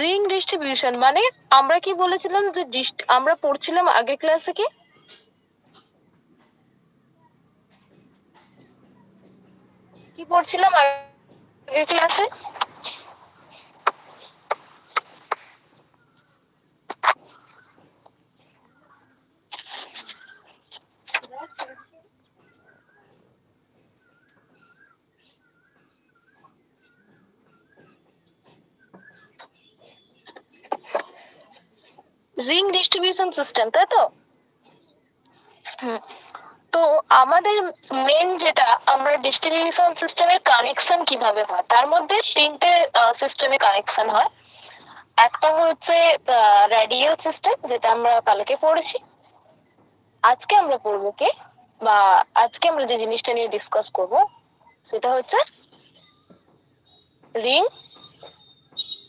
Ring distribution মানে আমরা কি বলেছিলাম যে আমরা পড়ছিলাম আগের ক্লাসে কি পড়ছিলাম আগের ক্লাসে? রিং ডিস্ট্রিবিউশন সিস্টেম, তাই তো? তো আমাদের মেন যেটা আমরা ডিস্ট্রিবিউশন সিস্টেমের কানেকশন কিভাবে হয়, তার মধ্যে তিনটে সিস্টেমে কানেকশন হয়। একটা হচ্ছে রেডিয়াল সিস্টেম, যেটা আমরা কালকে পড়েছি। আজকে আমরা পড়বো কি, বা আজকে আমরা যে জিনিসটা নিয়ে ডিসকাস করব সেটা হচ্ছে রিং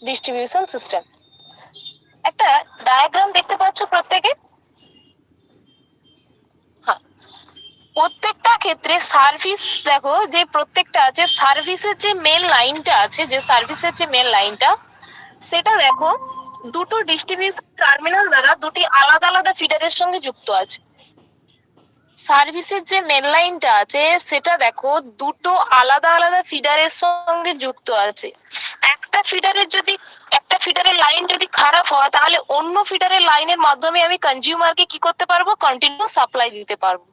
ডিস্ট্রিবিউশন সিস্টেম। একটা ডায়াগ্রাম দেখতে পাচ্ছ প্রত্যেকে? হ্যাঁ, প্রত্যেকটা ক্ষেত্রে সার্ভিস দেখো, যে প্রত্যেকটা আছে সার্ভিসের যে মেন লাইনটা আছে, যে সার্ভিসের যে মেন লাইনটা, সেটা দেখো দুটো ডিস্ট্রিবিউশন টার্মিনাল দ্বারা দুটি আলাদা আলাদা ফিডারের সঙ্গে যুক্ত আছে। সার্ভিসের যে মেন লাইনটা আছে সেটা দেখো দুটো আলাদা আলাদা ফিডারের সঙ্গে যুক্ত আছে। একটা ফিডারের লাইন যদি খারাপ হয়, তাহলে অন্য ফিডারের লাইনের মাধ্যমে আমি কনজিউমারকে কি করতে পারবো, কন্টিনিউ সাপ্লাই দিতে পারবো।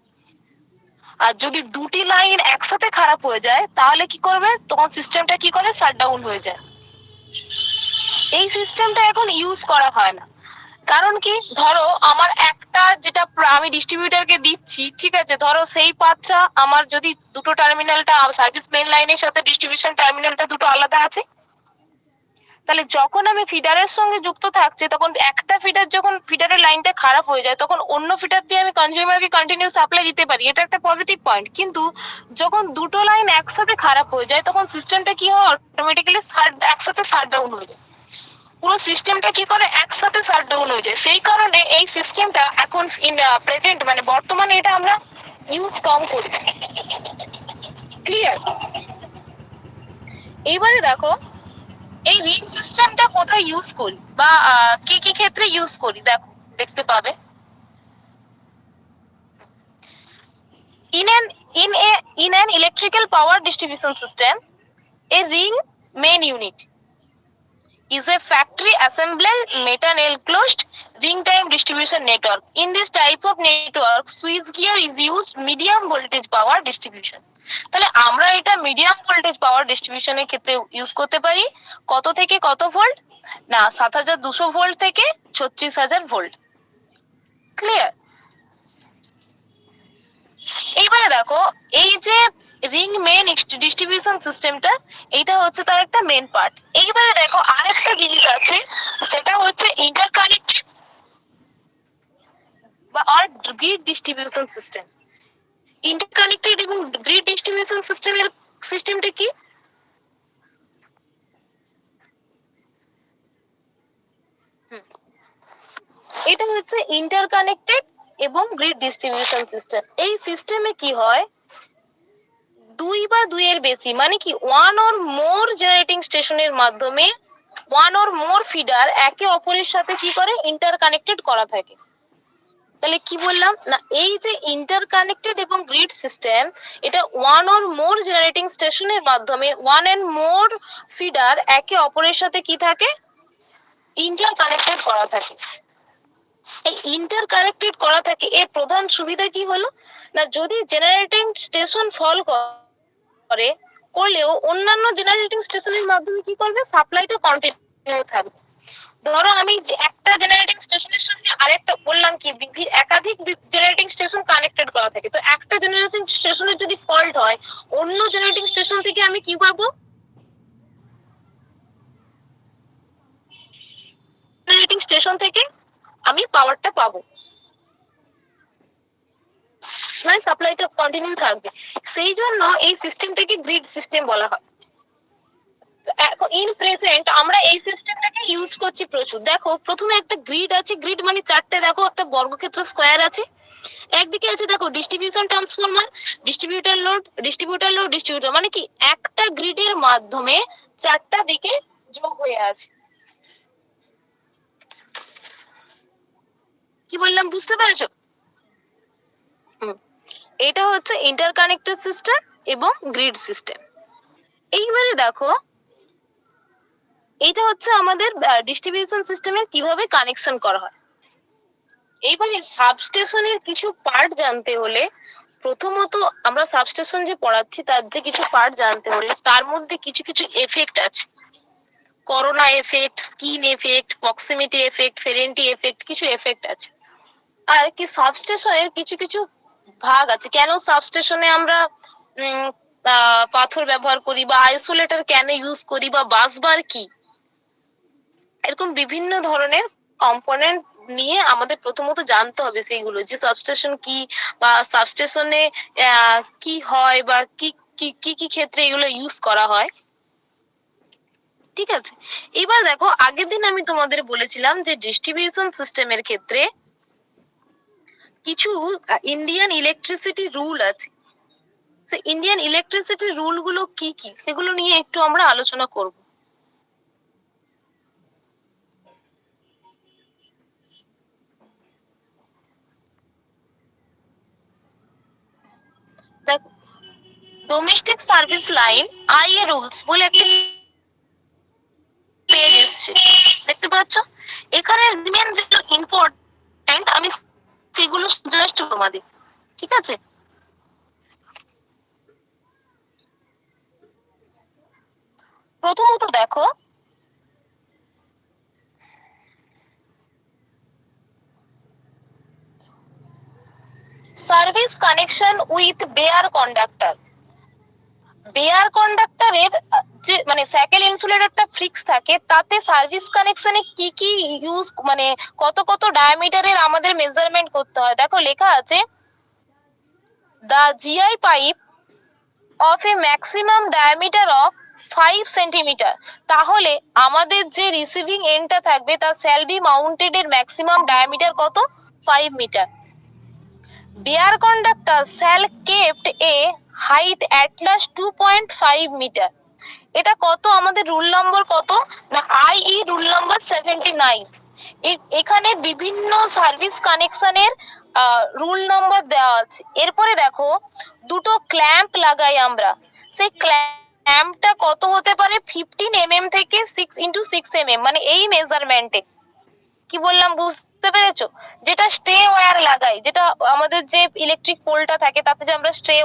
আর যদি দুটি লাইন একসাথে খারাপ হয়ে যায়, তাহলে কি করবে, তখন সিস্টেমটা কি করে, শাটডাউন হয়ে যায়। এই সিস্টেমটা এখন ইউজ করা হয় না। কারণ কি, ধরো আমার একটা যেটা আমি ডিস্ট্রিবিউটরকে দিচ্ছি, ঠিক আছে, ধরো সেই পাথটা আমার যদি দুটো টার্মিনালটা সার্ভিস মেইন লাইনের সাথে ডিস্ট্রিবিউশন টার্মিনালটা দুটো আলাদা আছে, তাহলে যখন আমি ফিডারের সঙ্গে যুক্ত থাকছে, তখন একটা ফিডার যখন ফিডারের লাইনটা খারাপ হয়ে যায়, তখন অন্য ফিডার দিয়ে আমি কনজিউমারকে কন্টিনিউ সাপ্লাই দিতে পারি। এটা একটা পজিটিভ পয়েন্ট। কিন্তু যখন দুটো লাইন একসাথে খারাপ হয়ে যায়, তখন সিস্টেমটা কি হয়, অটোমেটিক্যালি একসাথে শাটডাউন হয়ে যায়। পুরো সিস্টেমটা কি করে, একসাথে শাটডাউন হয়ে যায়। সেই কারণে এই সিস্টেমটা এখন প্রেজেন্ট মানে বর্তমানে এটা আমরা ইউজ কম করি। ক্লিয়ার? এইবারে দেখো এই রিং সিস্টেমটা কোথায় ইউজ করি, বা কি কি ক্ষেত্রে ইউজ করি, দেখো দেখতে পাবে। In an electrical power distribution system, a ring main unit is a factory assembled metal enclosed ring time distribution network. In this type of network, switch gear is used medium voltage power distribution. তাহলে আমরা এটা medium voltage পাওয়ার ডিস্ট্রিবিউশনের ক্ষেত্রে use করতে পারি। কত থেকে কত volt না, 7200 ভোল্ট থেকে 36000 ভোল্ট। ক্লিয়ার? এইবারে দেখো এই যে রিং মেন ডিস্ট্রিবিউশন সিস্টেমটা, এইটা হচ্ছে তার একটা মেন পার্ট। এইবারে দেখো আরেকটা জিনিস আছে, সেটা হচ্ছে ইন্টারকানেক্টেড বা আর গ্রিড ডিস্ট্রিবিউশন সিস্টেম। ইন্টারকানেক্টেড এবং গ্রিড ডিস্ট্রিবিউশন সিস্টেমটা কি? এটা হচ্ছে ইন্টারকানেক্টেড এবং গ্রিড ডিস্ট্রিবিউশন সিস্টেম। এই সিস্টেমে কি হয়, দুই বা দুইয়ের বেশি মানে কি ওয়ান অর মোর জেনারেটিং স্টেশনের মাধ্যমে ওয়ান অর মোর ফিডার একে অপরের সাথে কি করে, ইন্টারকানেক্টেড করা থাকে। তাহলে কি বললাম না, এই যে ইন্টারকানেক্টেড এবং গ্রিড সিস্টেম, এটা ওয়ান অর মোর জেনারেটিং স্টেশনের মাধ্যমে ওয়ান এন্ড মোর ফিডার একে অপরের সাথে কি থাকে, ইন্টারকানেক্টেড করা থাকে। এই ইন্টারকানেক্টেড করা থাকে, এর প্রধান সুবিধা কি হলো না, যদি জেনারেটিং স্টেশন ফল করে করলেও অন্যান্য জেনারেটিং স্টেশনের মাধ্যমে কি করবে, সাপ্লাইটা কন্টিনিউ থাকবে। ধরো আমি একটা জেনারেটিং স্টেশনের সঙ্গে আরেকটা বললাম কি, একাধিক জেনারেটিং স্টেশন কানেক্টেড করা থাকে, তো একটা জেনারেটিং স্টেশনের যদি ফল্ট হয়, অন্য জেনারেটিং স্টেশন থেকে আমি কি পাবো, জেনারেটিং স্টেশন থেকে আমি পাওয়ারটা পাবো, মানে সাপ্লাইটা কন্টিনিউ থাকবে। সেই জন্য এই সিস্টেমটাকে গ্রিড সিস্টেম বলা হয়। ইন প্রেজেন্ট আমরা এই সিস্টেমটাকে ইউজ করছি প্রচুর। দেখো প্রথমে একটা গ্রিড আছে, গ্রিড মানে চারটে, দেখো একটা বর্গক্ষেত্র স্কোয়ার আছে। একদিকে আছে দেখো ডিস্ট্রিবিউশন ট্রান্সফরমার, ডিস্ট্রিবিউটর মানে কি একটা গ্রিডের মাধ্যমে চারটা দিকে যোগ হয়ে আছে। কি বললাম বুঝতে পেরেছো? এটা হচ্ছে ইন্টারকানেক্টেড সিস্টেম এবং গ্রিড সিস্টেম। এইবারে দেখো, এটা হচ্ছে আমাদের ডিস্ট্রিবিউশন সিস্টেমের কিভাবে কানেকশন করা হয়। এইবারে সাবস্টেশনের কিছু পার্ট জানতে হলে, প্রথমত আমরা সাবস্টেশন যে পড়াচ্ছি তার যে কিছু পার্ট জানতে হলে তার মধ্যে কিছু কিছু এফেক্ট আছে। Corona effect, skin effect, proximity effect, Ferranti effect, কিছু এফেক্ট আছে। আর কি সাবস্টেশনের কিছু কিছু ভাগ আছে। কেন সাবস্টেশনে আমরা উম পাথর ব্যবহার করি, বা আইসোলেটর কেন ইউজ করি, বা বাসবার কি, এরকম বিভিন্ন ধরনের কম্পোনেন্ট নিয়ে আমাদের প্রথমত জানতে হবে সেইগুলো, যে সাবস্টেশন কি, বা সাবস্টেশনে কি হয়, বা কি কি কি কি ক্ষেত্রে এগুলো ইউজ করা হয়। ঠিক আছে, এবার দেখো, আগের দিন আমি তোমাদের বলেছিলাম যে ডিস্ট্রিবিউশন সিস্টেমের ক্ষেত্রে কিছু ইন্ডিয়ান ইলেকট্রিসিটি রুল আছে। সেই ইন্ডিয়ান ইলেকট্রিসিটি রুল গুলো কি কি সেগুলো নিয়ে একটু আমরা আলোচনা করব। দেখো, domestic service line IA rules বলে একটি পেজ এসছে, দেখতে পাচ্ছ? এখানে মেন যেগুলো ইম্পর্টেন্ট আমি সেগুলো জাস্ট তোমাদের, ঠিক আছে? প্রথমত দেখো, service connection with bare conductor. Bare কন্ডাক্টরের যে মানে স্যাকেল ইনসুলেটরটা ফিক্স থাকে, তাতে সার্ভিস কানেকশনে কি কি ইউজ, মানে কত কত ডায়ামিটারের আমাদের মেজারমেন্ট করতে হয়। দেখো লেখা আছে, the GI pipe of a maximum diameter of 5 centimetre. তাহলে আমাদের যে রিসিভিং এন্ডটা থাকবে তার শ্যাল বি মাউন্টেড এর ম্যাক্সিমাম ডায়ামিটার কত? 5 metre. Bare conductor shall kept a height at least 2.5 metre. এটা কত আমাদের রুল নম্বর কত না, আইই রুল নম্বর 79। এখানে বিভিন্ন সার্ভিস কানেকশনের রুল নম্বর দেওয়া আছে। এরপরে দেখো, দুটো ক্ল্যাম্প লাগাই আমরা, সেই ক্ল্যাম্পটা কত হতে পারে? 15 mm থেকে 6x6 mm, মানে এই মেজারমেন্টে। কি বললাম বুঝতে পেরেছো? যেটা স্টে ওয়্যার লাগাই, যেটা আমাদের যে ইলেকট্রিক পোলটা থাকে তাতে যে আমরা স্টে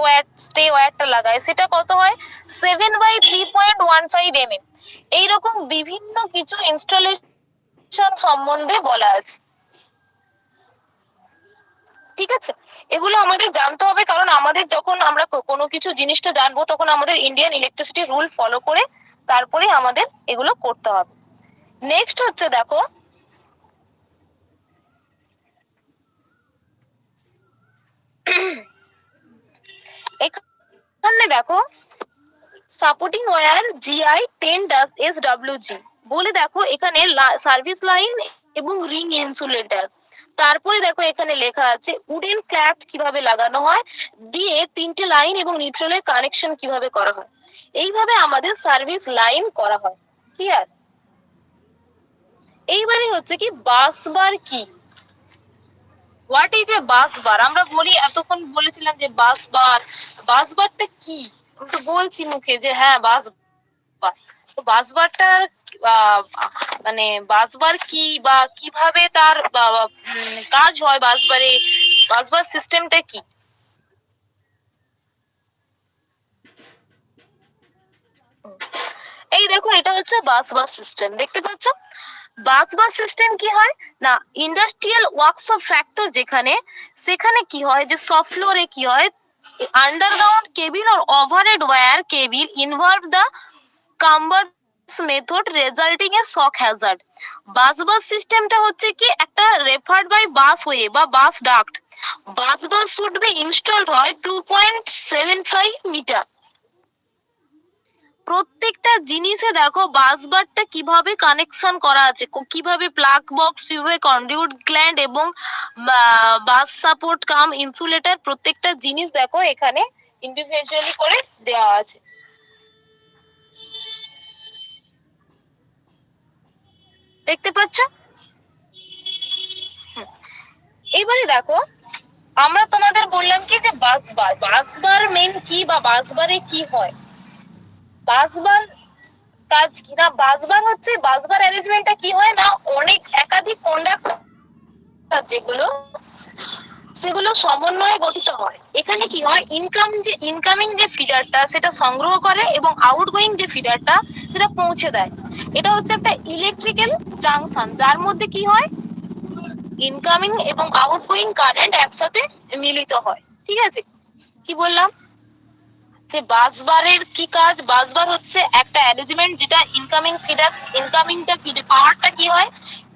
ওয়্যারটা লাগাই, সেটা কত হয়? 7/3.15 mm। এইরকম বিভিন্ন কিছু ইনস্টলেশন সম্বন্ধে বলা আছে। ঠিক আছে, এগুলো আমাদের জানতে হবে, কারণ আমাদের যখন আমরা কোনো কিছু জিনিসটা জানবো তখন আমাদের ইন্ডিয়ান ইলেকট্রিসিটি রুল ফলো করে তারপরে আমাদের এগুলো করতে হবে। নেক্সট হচ্ছে দেখো, এখানে দেখো, সাপোর্টিং ওয়্যার জিআই 10-SWG বলে, দেখো এখানে সার্ভিস লাইন এবং রিং ইনসুলেটর। তারপরে দেখো এখানে লেখা আছে উডেন ক্ল্যাপ কিভাবে লাগানো হয়, দিয়ে 3টে লাইন এবং নিউট্রালের কানেকশন কিভাবে করা হয়। এইভাবে আমাদের সার্ভিস লাইন করা হয়। ক্লিয়ার? এইবারে হচ্ছে কি বাস বার কি, হোয়াট ইজ এ বাস বার। আমরা বলি, এতক্ষণ বলেছিলাম যে বাস বার, বাস বারটা কি, আমি তো বলছি মুখে যে হ্যাঁ বাস বার। তো বাস বারটার মানে বাসবার কি, বা কিভাবে তার কাজ হয়, বাসবারে বাসবার সিস্টেমটা কি। এই দেখো, এটা হচ্ছে বাসবার সিস্টেম, দেখতে পাচ্ছ? বাসবার সিস্টেম কি হয় না, ইন্ডাস্ট্রিয়াল ওয়ার্কশপ ফ্যাক্টর যেখানে, সেখানে কি হয় যে সফট ফ্লোরে কি হয়, underground cable or overhead wire cable involve the cumbersome method resulting a shock hazard. Busbar সিস্টেমটা হচ্ছে কি একটা রেফার্ড বাই বাস ওয়ে বা bus duct. Busbar should be installed হয় 2.75 মিটার। প্রত্যেকটা জিনিসে দেখো বাসবারটা কিভাবে কানেকশন করা আছে, কিভাবে প্লাগ বক্স, কিভাবে কন্ডিউট গ্ল্যান্ড এবং বাস সাপোর্ট কাম ইনসুলেটর, প্রত্যেকটা জিনিস দেখো এখানে ইন্ডিভিজুয়ালি করে দেওয়া আছে। দেখতে পাচ্ছ? এবারে দেখো, আমরা তোমাদের বললাম কি যে বাসবার মেন কি বা বাসবারে কি হয়। বাসবার কাজ কি না, বাসবার হচ্ছে, বাসবার অ্যারেঞ্জমেন্টটা কি হয় না, অনেক একাধিক কন্ডাক্টর যেগুলো, সেগুলো সমন্বয়ে গঠিত হয়। এখানে কি হয়, ইনকামিং যে ফিডারটা সেটা সংগ্রহ করে এবং আউটগোয়িং যে ফিডারটা সেটা পৌঁছে দেয়। এটা হচ্ছে একটা ইলেকট্রিক্যাল জাংশন, যার মধ্যে কি হয়, ইনকামিং এবং আউটগোয়িং কারেন্ট একসাথে মিলিত হয়। ঠিক আছে, কি বললাম যে বাসবারের কি কাজ, বাসবার হচ্ছে একটা অ্যারেঞ্জমেন্ট যেটা ইনকামিংটা পাওয়ারটা কি হয়,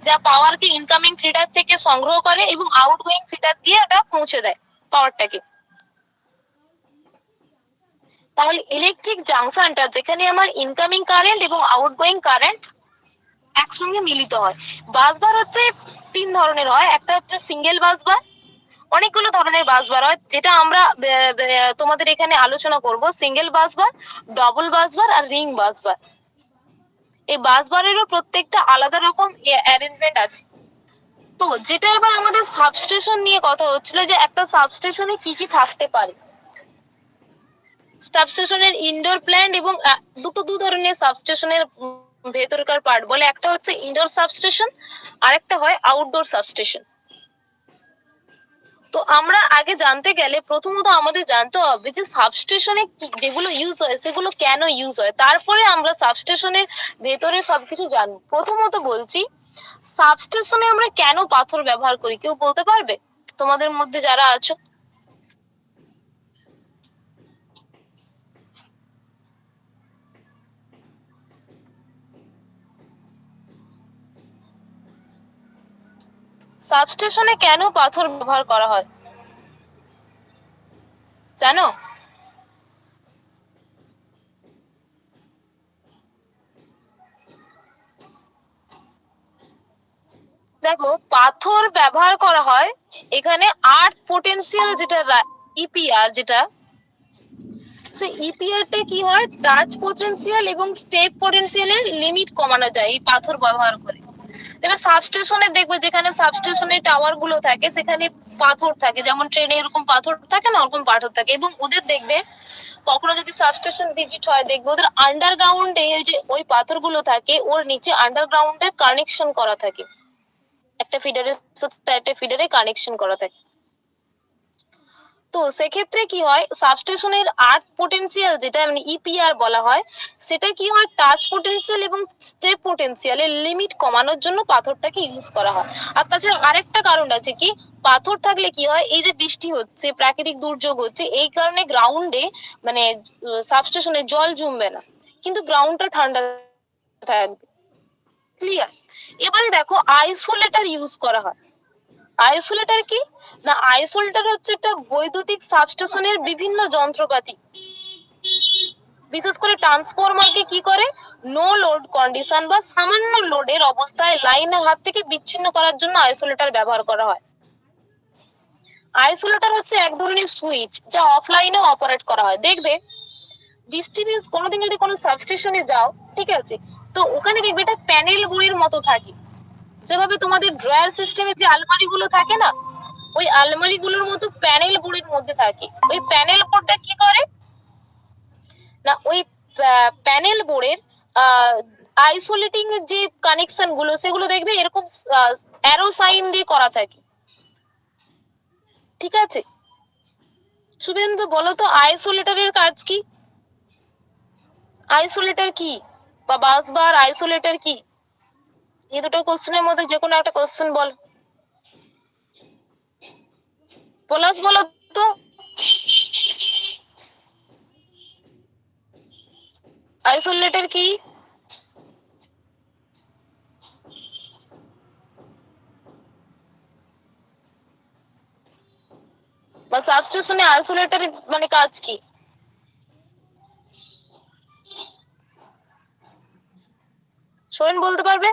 যা পাওয়ারকে ইনকামিং ফিডার থেকে সংগ্রহ করে এবং আউটগোয়িং ফিডার দিয়ে এটা পৌঁছে দেয় পাওয়ারটাকে। তাহলে ইলেকট্রিক জাংশনটা যেখানে আমার ইনকামিং কারেন্ট এবং আউটগোয়িং কারেন্ট একসঙ্গে মিলিত হয়। বাসবার হচ্ছে তিন ধরনের হয়, একটা হচ্ছে সিঙ্গেল বাসবার, অনেকগুলো ধরনের বাসবার হয়, যেটা আমরা তোমাদের এখানে আলোচনা করব, সিঙ্গেল বাসবার, ডবল বাসবার আর রিং বাসবার। এই বাসবারেরও প্রত্যেকটা আলাদা রকম অ্যারেঞ্জমেন্ট আছে। তো যেটা এবার আমাদের সাবস্টেশন নিয়ে কথা হচ্ছিল, যে একটা সাবস্টেশনে কি কি থাকতে পারে। সাবস্টেশনের ইনডোর প্ল্যান্ট এবং দু ধরনের সাবস্টেশনের ভেতরকার পার্ট বলে, একটা হচ্ছে ইনডোর সাবস্টেশন আর একটা হয় আউটডোর সাবস্টেশন। তো আমরা আগে জানতে গেলে প্রথমত আমাদের জানতে হবে যে সাবস্টেশনে যেগুলো ইউজ হয় সেগুলো কেন ইউজ হয়, তারপরে আমরা সাবস্টেশনের ভেতরে সবকিছু জানবো। প্রথমত বলছি, সাবস্টেশনে আমরা কেন পাথর ব্যবহার করি, কেউ বলতে পারবে তোমাদের মধ্যে যারা আছো? সাবস্টেশনে কেন পাথর ব্যবহার করা হয় জানো? দেখো, পাথর ব্যবহার করা হয় এখানে আর্থ পোটেনশিয়াল, যেটা ইপিআর, যেটা সে ইপিআরটা কি হয়, টাচ পোটেনশিয়াল এবং স্টেপ পোটেনশিয়ালের লিমিট কমানো যায় এই পাথর ব্যবহার করে। এবার সাবস্টেশনে দেখবে, যেখানে সাবস্টেশনের টাওয়ার গুলো থাকে সেখানে পাথর থাকে, যেমন ট্রেনে এরকম পাথর থাকে না, ওরকম পাথর থাকে। এবং ওদের দেখবে কখনো যদি সাবস্টেশন ভিজিট হয়, দেখবে ওদের আন্ডারগ্রাউন্ডে যে ওই পাথরগুলো থাকে, ওর নিচে আন্ডারগ্রাউন্ডে কানেকশন করা থাকে, একটা ফিডারের সাথে একটা ফিডারে কানেকশন করা থাকে। তো সেক্ষেত্রে কি হয়, সাবস্টেশনের আর্থ পোটেনশিয়াল, যেটা মানে ইপিআর বলা হয়, সেটা কি হয়, টাচ পোটেনশিয়াল এবং স্টেপ পোটেনশিয়ালের লিমিট কমানোর জন্য পাথরটাকে ইউজ করা হয়। আর তাছাড়া আরেকটা কারণ আছে কি, পাথর থাকলে কি হয়, এই যে বৃষ্টি হচ্ছে, প্রাকৃতিক দুর্যোগ হচ্ছে, এই কারণে গ্রাউন্ডে মানে সাবস্টেশনে জল জমবে না, কিন্তু গ্রাউন্ডটা ঠান্ডা থাকবে। ক্লিয়ার? এবারে দেখো, আইসোলেটর ইউজ করা হয়। আইসোলেটর কি না, আইসোলেটর হচ্ছে একটা বৈদ্যুতিক সাবস্টেশনের বিভিন্ন যন্ত্রপাতি, বিশেষ করে ট্রান্সফরমারকে কি করে, নো লোড কন্ডিশন বা সামান্য লোডের অবস্থায় লাইনের হাত থেকে বিচ্ছিন্ন করার জন্য আইসোলেটর ব্যবহার করা হয়। আইসোলেটর হচ্ছে এক ধরনের সুইচ, যা অফলাইনে অপারেট করা হয়। দেখবে কোনোদিন যদি কোনো সাবস্টেশনে যাও, ঠিক আছে, তো ওখানে দেখবে এটা প্যানেল বইয়ের মতো থাকে, যেভাবে তোমাদের ড্রয়ার সিস্টেমে যে আলমারি গুলো থাকে না, ওই আলমারি গুলোর মতো প্যানেল বোর্ডের মধ্যে থাকে। ওই প্যানেল বোর্ডটা কি করে না, ওই প্যানেল বোর্ডের আইসোলেটিং যে কানেকশন গুলো, সেগুলো দেখবে এরকম অ্যারো সাইন দিয়ে করা থাকে। ঠিক আছে, শুভেন্দু বলো তো আইসোলেটরের কাজ কি, আইসোলেটর কি বা বাসবার আইসোলেটর কি? এই দুটো কোশ্চেনের মধ্যে যে কোনো একটা কোশ্চেন বল। পলাশ বলো তো আইসোলেটর কি? বা সাবস্টেশনে আইসোলেটরের মানে কাজ কি? সোরেন বলতে পারবে?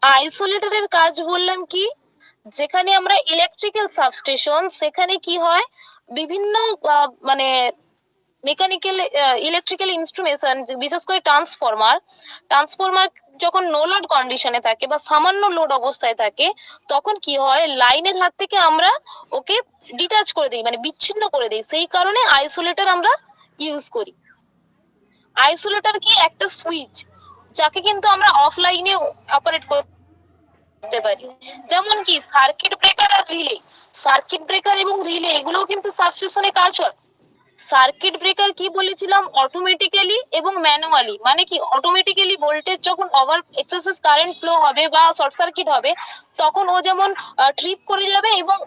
আইসোলেটরের কাজ বললাম কি, যেখানে আমরা ইলেকট্রিক্যাল সাবস্টেশন, সেখানে কি হয়, বিভিন্ন মানে মেকানিক্যাল ইলেকট্রিক্যাল ইনস্ট্রুমেন্টেশন, বিশেষ করে ট্রান্সফরমার যখন নো লোড কন্ডিশনে থাকে বা সামান্য লোড অবস্থায় থাকে, তখন কি হয়, লাইনের হাত থেকে আমরা ওকে ডিটাচ করে দিই, মানে বিচ্ছিন্ন করে দিই। সেই কারণে আইসোলেটর আমরা ইউজ করি। আইসোলেটর কি একটা সুইচ, যাকে কিন্তু আমরা অফলাইনে অপারেট করতে পারি। যেমন কি সার্কিট ব্রেকার আর রিলে, সার্কিট ব্রেকার এবং রিলে এগুলোও কিন্তু সাবস্টেশনে কাজ হয়। সার্কিট ব্রেকার কি বলেছিলাম, অটোমেটিক্যালি এবং ম্যানুয়ালি, মানে কি অটোমেটিক্যালি ভোল্টেজ যখন ওভার এক্সেসিভ কারেন্ট ফ্লো হবে বা শর্ট সার্কিট হবে, তখন ও যেমন ট্রিপ করে যাবে, এবং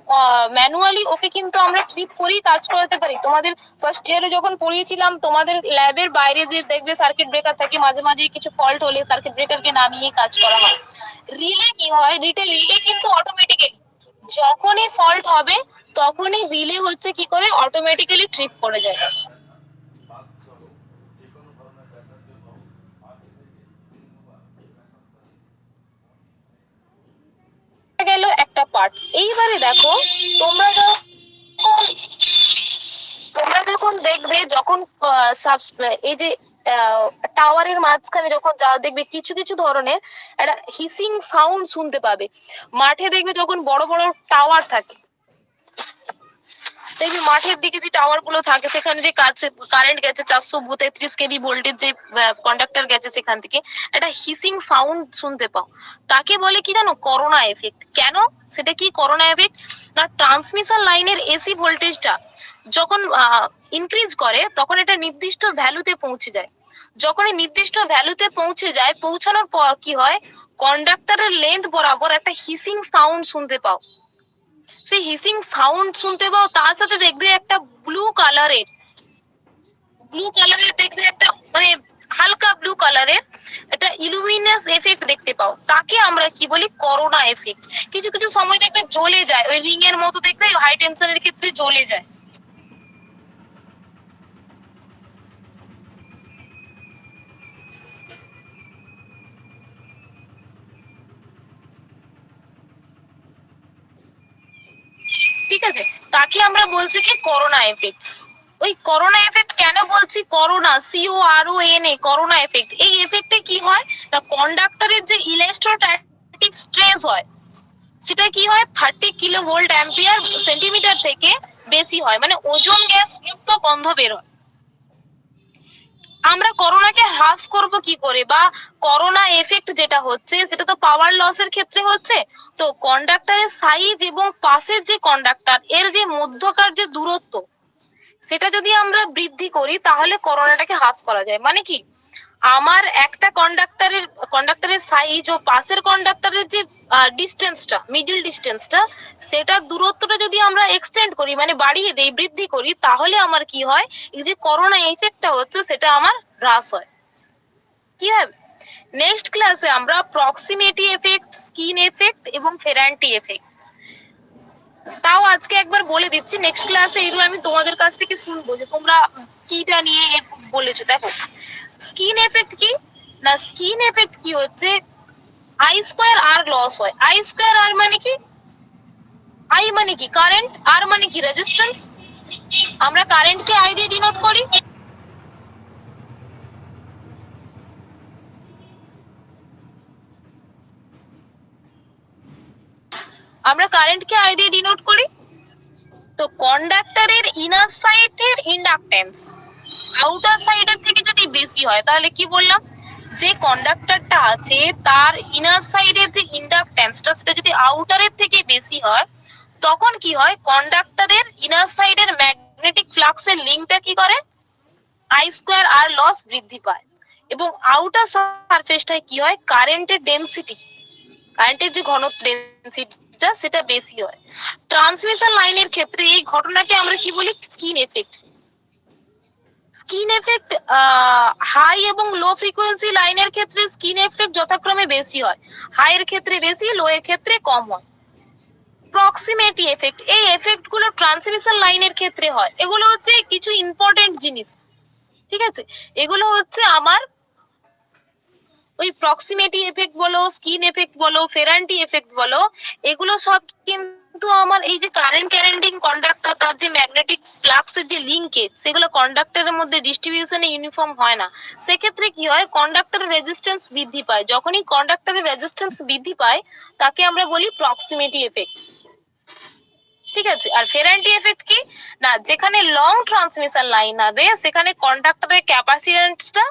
ম্যানুয়ালি ওকে কিন্তু আমরা ট্রিপ করেই কাজ করাতে পারি। তোমাদের ফার্স্ট ইয়ারে যখন পড়িয়েছিলাম, তোমাদের ল্যাবের বাইরে যে দেখবে সার্কিট ব্রেকার থাকে, মাঝে মাঝে কিছু ফল্ট হলে সার্কিট ব্রেকারকে নামিয়ে কাজ করা হয়। রিলে কি হয়, রিলে কিন্তু অটোমেটিক্যালি যখনই ফল্ট হবে তখনই রিলে হচ্ছে কি করে অটোমেটিক্যালি ট্রিপ করে যায়। গেল একটা পার্ট। এইবারে দেখো, তোমরা যখন তোমরা যখন দেখবে, যখন এই যে টাওয়ারের মাঝখানে যখন যা দেখবে কিছু কিছু ধরনের একটা হিসিং সাউন্ড শুনতে পাবে। মাঠে দেখবে যখন বড় বড় টাওয়ার থাকে, দেখবি মাঠের দিকে যে টাওয়ার গুলো থাকে, সেখানে যে কারেন্ট গেছে 433 কেভি ভোল্টেজ যে কন্ডাক্টর গেছে, সেখান থেকে একটা হিসিং সাউন্ড শুনতে পাও। তাকে বলে কি জানো, করোনা এফেক্ট। কেন, সেটা কি করোনা এফেক্ট? না, ট্রান্সমিশন লাইনের এসি ভোল্টেজটা যখন ইনক্রিজ করে, তখন এটা নির্দিষ্ট ভ্যালুতে পৌঁছে যায়। যখন এই নির্দিষ্ট ভ্যালুতে পৌঁছে যায়, পৌঁছানোর পর কি হয়, কন্ডাক্টরের লেন্থ বরাবর একটা হিসিং সাউন্ড শুনতে পাও। সেই হিসিং সাউন্ড শুনতে পাও, তার সাথে দেখবে একটা ব্লু কালারের দেখবে একটা, মানে হালকা ব্লু কালারের একটা ইলুমিনাস এফেক্ট দেখতে পাও। তাকে আমরা কি বলি, করোনা এফেক্ট। কিছু কিছু সময় দেখবে জ্বলে যায়, ওই রিং এর মতো দেখবে হাই টেনশনের ক্ষেত্রে জ্বলে যায়। ঠিক আছে, তাকে আমরা বলছি কি করোনা এফেক্ট। ওই করোনা এফেক্ট কেন বলছি, করোনা, CORONA, করোনা এফেক্ট। এই এফেক্টে কি হয় না, কন্ডাক্টরের যে ইলেকট্রোস্ট্যাটিক স্ট্রেস হয়, সেটা কি হয় 30 কিলো ভোল্ট অ্যাম্পিয়ার সেন্টিমিটার থেকে বেশি হয়, মানে ওজোন গ্যাস যুক্ত গন্ধ বের হয়। আমরা করোনাকে হ্রাস করব কি করে, বা করোনা এফেক্ট যেটা হচ্ছে, সেটা তো পাওয়ার লসের ক্ষেত্রে হচ্ছে। তো কন্ডাক্টরের সাইজ এবং পাশের যে কন্ডাক্টর এর যে মধ্যকার যে দূরত্ব, সেটা যদি আমরা বৃদ্ধি করি, তাহলে করোনাটাকে হ্রাস করা যায়। মানে কি, আমার একটা কন্ডাক্টরের সাইজ ও পাশের কন্ডাক্টরের যে ডিস্টেন্সটা, মিডল ডিস্টেন্সটা, সেটার দূরত্বটা যদি আমরা এক্সটেন্ড করি, মানে বাড়িয়ে দেই, বৃদ্ধি করি, তাহলে আমার কি হয়, এই যে করোনা এফেক্টটা হচ্ছে, সেটা আমার হ্রাস হয়। কি হবে, নেক্সট ক্লাসে আমরা প্রক্সিমিটি এফেক্ট, স্কিন এফেক্ট এবং ফেরান্টি এফেক্ট, তাও আজকে একবার বলে দিচ্ছি, নেক্সট ক্লাসে এগুলো আমি তোমাদের কাছ থেকে শুনবো যে তোমরা কিটা নিয়ে বলেছো। দেখো, স্কিন এফেক্ট কি না, স্কিন এফেক্ট কি হচ্ছে, আই স্কোয়ার আর লস হয়। আই স্কোয়ার আর মানে কি, আই মানে কি কারেন্ট, আর মানে কি রেজিস্ট্যান্স। আমরা কারেন্টকে আই দিয়ে ডিনোট করি, আমরা কারেন্টকে আই দিয়ে ডিনোট করি। তো কন্ডাক্টরের ইনার সাইডের ইন্ডাকটেন্স আউটার সাইডের থেকে যদি বেশি হয়, তাহলে কি বললাম, যে কন্ডাক্টরটা আছে তার ইনার সাইডের যে ইন্ডাকটেন্সটা, সেটা যদি আউটারের থেকে বেশি হয়, তখন কি হয়, কন্ডাক্টরের ইনার সাইডের ম্যাগনেটিক ফ্লাক্সের লিঙ্কটা কি করে, আই স্কোয়ার আর লস বৃদ্ধি পায়। এবং আউটার সারফেসটায় কি হয়, কারেন্টের যে ঘনত্ব, ডেনসিটিটা, সেটা বেশি হয়। ট্রান্সমিশন লাইনের ক্ষেত্রে এই ঘটনাকে আমরা কি বলি, skin effect. Skin effect high এবং লো ফ্রিকোয়েন্সি লাইনের ক্ষেত্রে স্কিন এফেক্ট যথাক্রমে বেশি হয়, হাই এর ক্ষেত্রে বেশি, লো এর ক্ষেত্রে কম হয়। প্রক্সিমিটি এফেক্ট, এই এফেক্ট গুলো ট্রান্সমিশন লাইনের ক্ষেত্রে হয়। এগুলো হচ্ছে কিছু ইম্পর্টেন্ট জিনিস, ঠিক আছে। এগুলো হচ্ছে আমার ওই প্রক্সিমিটি এফেক্ট বলো, স্কিন এফেক্ট বলো, ফেরান্টি এফেক্ট বলো, এগুলো সব কিন্তু তো আমার এই যে কারেন্ট ক্যারেন্টিং কন্ডাক্টর তার যে ম্যাগনেটিক ফ্লাক্সের যে লিঙ্কেজ সেগুলো কন্ডাক্টরের মধ্যে ডিস্ট্রিবিউশনে ইউনিফর্ম হয় না। সেক্ষেত্রে কি হয়, কন্ডাক্টরের রেজিস্ট্যান্স বৃদ্ধি পায়। যখনই কন্ডাক্টরের রেজিস্ট্যান্স বৃদ্ধি পায় তাকে আমরা বলি প্রক্সিমিটি এফেক্ট। ঠিক আছে। আর ফেরান্টি এফেক্ট কি না, যেখানে লং ট্রান্সমিশন লাইন হবে সেখানে কন্ডাক্টরের ক্যাপাসিট্যান্সটা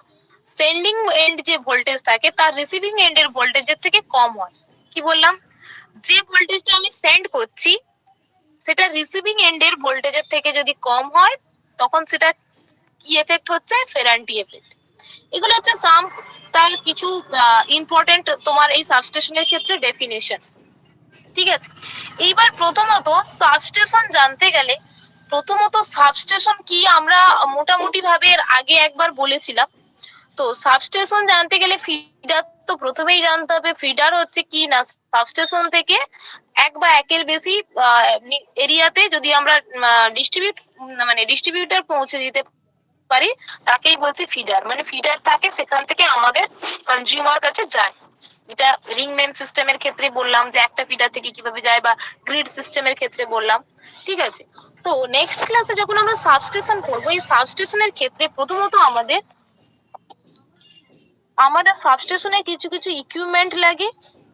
সেন্ডিং এন্ড যে ভোল্টেজ থাকে তার রিসিভিং এন্ডের ভোল্টেজের থেকে কম হয়। কি বললাম, যে ভোল্টেজটা আমি সেন্ড করছি সেটা রিসিভিং এন্ডের ভোল্টেজের থেকে যদি কম হয় তখন সেটা কি এফেক্ট হচ্ছে, ফেরান্টি এফেক্ট। এগুলো হচ্ছে সাম তার কিছু ইম্পর্টেন্ট তোমার এই সাবস্টেশনের ক্ষেত্রে ডেফিনেশন। ঠিক আছে। এইবার প্রথমত সাবস্টেশন জানতে গেলে, প্রথমত সাবস্টেশন কি আমরা মোটামুটি ভাবে এর আগে একবার বলেছিলাম। তো সাবস্টেশন জানতে গেলে ফিডার তো প্রথমেই জানতে হবে। ফিডার হচ্ছে কি না, সাবস্টেশন থেকে এক বা একের বেশি এরিয়াতে যদি আমরা ডিস্ট্রিবিউটার পৌঁছে দিতে পারি তাকেই বলছি ফিডার। মানে ফিডার থাকে সেখান থেকে আমাদের কনজিউমার কাছে যায়। যেটা রিং মেন সিস্টেমের ক্ষেত্রে বললাম যে একটা ফিডার থেকে কিভাবে যায়, বা গ্রিড সিস্টেমের ক্ষেত্রে বললাম। ঠিক আছে। তো নেক্সট ক্লাসে যখন আমরা সাবস্টেশন করবো, এই সাবস্টেশনের ক্ষেত্রে প্রথমত আমাদের সাবস্টেশনে কিছু কিছু ইকুইপমেন্ট লাগে।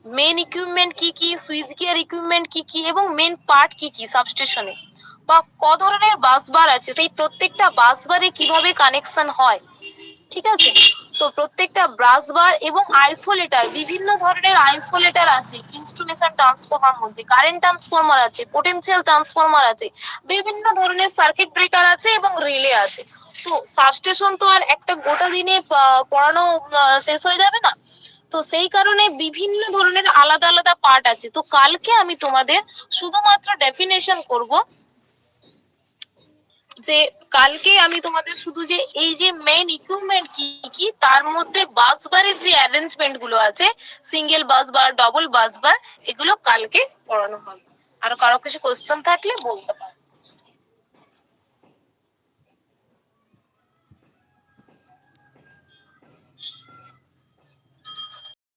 মেন ইকুইপমেন্ট কি কি, সুইচ গিয়ার ইকুইপমেন্ট কি কি, এবং মেন পার্ট কি কি সাবস্টেশনে, বা ক ধরনের বাসবার আছে, সেই প্রত্যেকটা বাসবারে কিভাবে কানেকশন হয়। ঠিক আছে। তো প্রত্যেকটা ব্রাস বার এবং আইসোলেটার, বিভিন্ন ধরনের আইসোলেটার আছে ইনস্ট্রুমেশন ট্রান্সফরমার মধ্যে, কারেন্ট ট্রান্সফরমার আছে, পোটেনশিয়াল ট্রান্সফরমার আছে, বিভিন্ন ধরনের সার্কিট ব্রেকার আছে এবং রিলে আছে। তো সাবস্টেশন তো আর একটা গোটা দিনে পড়ানো শেষ হয়ে যাবে না। তো সেই কারণে বিভিন্ন ধরনের আলাদা আলাদা পার্ট আছে। তো কালকে আমি তোমাদের শুধুমাত্র ডেফিনেশন করব, যে কালকে আমি তোমাদের শুধু যে এই যে মেইন ইকুইপমেন্ট কি কি, তার মধ্যে বাসবারের যে অ্যারেঞ্জমেন্ট গুলো আছে, সিঙ্গেল বাসবার, ডবল বাসবার, এগুলো কালকে পড়ানো হবে। আর কারো কিছু কোশ্চেন থাকলে বলতে পারো।